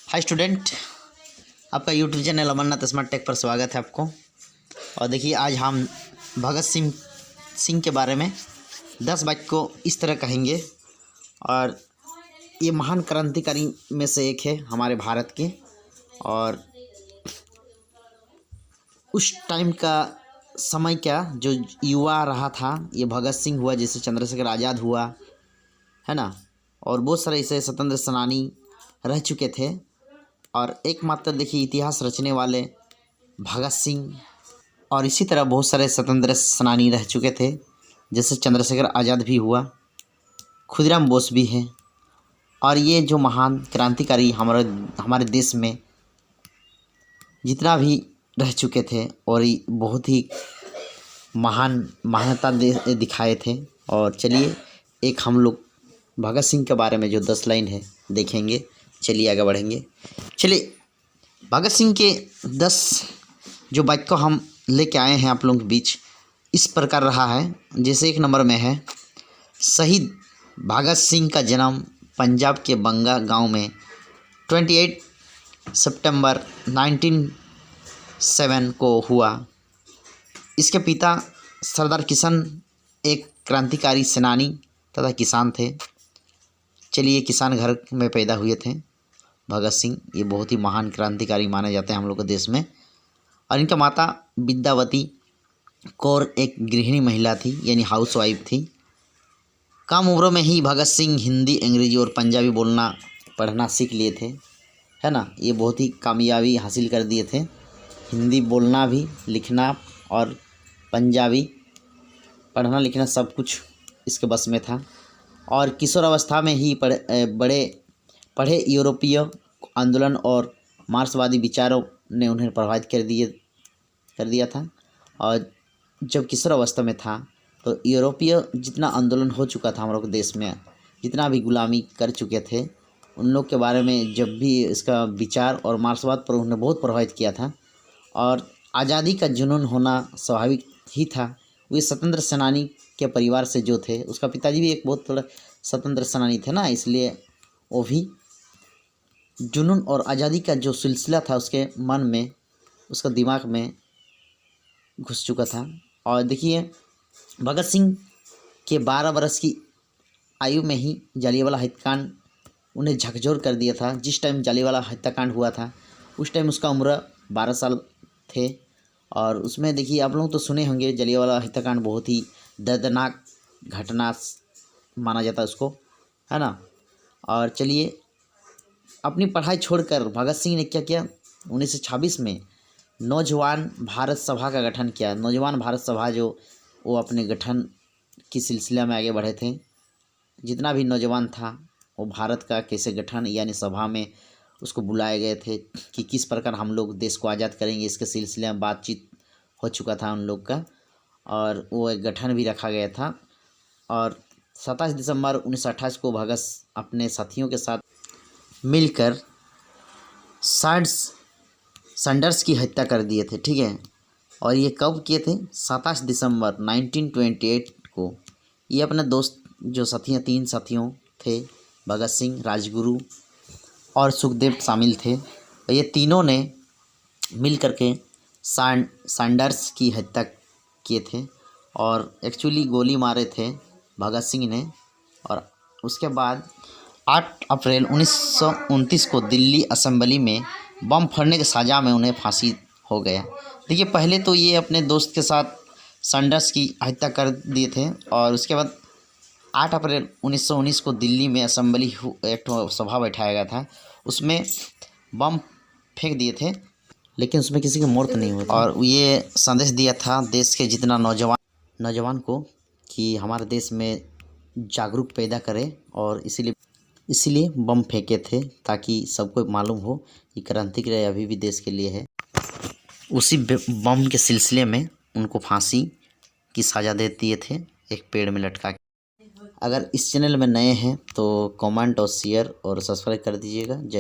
हाय student, आपका YouTube channel Amarnath smart tech पर स्वागत है आपको। और देखिए, आज हम भगत सिंह के बारे में 10 बात को इस तरह कहेंगे। और ये महान क्रांतिकारी में से एक है हमारे भारत के। और उस टाइम का समय क्या जो युवा रहा था, ये भगत सिंह हुआ, जैसे चंद्रशेखर आज़ाद हुआ, है ना। और बहुत सारे ऐसे स्वतंत्र सेनानी रह चुके थे। और एकमात्र देखिए इतिहास रचने वाले भगत सिंह, और इसी तरह बहुत सारे स्वतंत्र सेनानी रह चुके थे, जैसे चंद्रशेखर आज़ाद भी हुआ, खुदीराम बोस भी हैं। और ये जो महान क्रांतिकारी हमारे देश में जितना भी रह चुके थे, और ये बहुत ही महानता दिखाए थे। और चलिए, एक हम लोग भगत सिंह के बारे में जो 10 लाइन है देखेंगे। चलिए आगे बढ़ेंगे। चलिए, भगत सिंह के 10 जो बात को हम लेके आए हैं आप लोगों के बीच, इस प्रकार रहा है। जैसे 1 नंबर में है, शहीद भगत सिंह का जन्म पंजाब के बंगा गांव में 28 सितंबर 1907 को हुआ। इसके पिता सरदार किशन एक क्रांतिकारी सेनानी तथा किसान थे। चलिए, किसान घर में पैदा हुए थे भगत सिंह। ये बहुत ही महान क्रांतिकारी माने जाते हैं हम लोग के देश में। और इनका माता विद्यावती कौर एक गृहिणी महिला थी, यानी हाउस वाइफ थी। कम उम्र में ही भगत सिंह हिंदी, अंग्रेजी और पंजाबी बोलना पढ़ना सीख लिए थे, है ना। ये बहुत ही कामयाबी हासिल कर दिए थे। हिंदी बोलना भी, लिखना और पंजाबी पढ़ना लिखना सब कुछ इसके बस में था। और किशोर अवस्था में ही पढ़े यूरोपीय आंदोलन और मार्क्सवादी विचारों ने उन्हें प्रभावित कर दिया था। और जब किशोर अवस्था में था तो यूरोपीय जितना आंदोलन हो चुका था हमारे देश में, जितना भी गुलामी कर चुके थे, उन लोग के बारे में जब भी इसका विचार और मार्क्सवाद पर उन्हें बहुत प्रभावित किया था। और आज़ादी का जुनून होना स्वाभाविक ही था। वे स्वतंत्र सेनानी के परिवार से जो थे, उसका पिताजी भी एक बहुत थोड़ा स्वतंत्र सेनानी थे ना, इसलिए वो भी जुनून और आज़ादी का जो सिलसिला था उसके मन में, उसका दिमाग में घुस चुका था। और देखिए, भगत सिंह के 12 वर्ष की आयु में ही जालियांवाला हत्याकांड उन्हें झकझोर कर दिया था। जिस टाइम जालियांवाला हत्याकांड हुआ था उस टाइम उसका उम्र 12 साल थे। और उसमें देखिए, आप लोग तो सुने होंगे, जालियांवाला हत्याकांड बहुत ही दर्दनाक घटना माना जाता है उसको, है ना। और चलिए, अपनी पढ़ाई छोड़कर भगत सिंह ने क्या किया, 1926 में नौजवान भारत सभा का गठन किया। नौजवान भारत सभा जो वो अपने गठन की सिलसिला में आगे बढ़े थे। जितना भी नौजवान था वो भारत का कैसे गठन यानी सभा में उसको बुलाए गए थे कि किस प्रकार हम लोग देश को आज़ाद करेंगे, इसके सिलसिले में बातचीत हो चुका था उन लोग का। और वो एक गठन भी रखा गया था। और 27 दिसंबर 1928 को भगत अपने साथियों के साथ मिलकर सैंडर्स की हत्या कर दिए थे, ठीक है। और ये कब किए थे? 27 दिसंबर 1928 को। ये अपने दोस्त जो साथियाँ 3 साथियों थे, भगत सिंह, राजगुरु और सुखदेव शामिल थे। और ये तीनों ने मिल करके सैंडर्स की हत्या किए थे। और एक्चुअली गोली मारे थे भगत सिंह ने। और उसके बाद 8 अप्रैल 1929 को दिल्ली असेंबली में बम फोड़ने की सज़ा में उन्हें फांसी हो गया। देखिए, पहले तो ये अपने दोस्त के साथ सैंडर्स की हत्या कर दिए थे। और उसके बाद 8 अप्रैल 1919 को दिल्ली में असेंबली एक सभा बैठाया गया था, उसमें बम फेंक दिए थे, लेकिन उसमें किसी की मौत नहीं हुई। और ये संदेश दिया था देश के जितना नौजवान को कि हमारे देश में जागरूक पैदा करें। और इसीलिए बम फेंके थे, ताकि सबको मालूम हो कि क्रांतिकारी अभी भी देश के लिए है। उसी बम के सिलसिले में उनको फांसी की सज़ा दे दिए थे, एक पेड़ में लटका के। अगर इस चैनल में नए हैं तो कमेंट और शेयर और सब्सक्राइब कर दीजिएगा।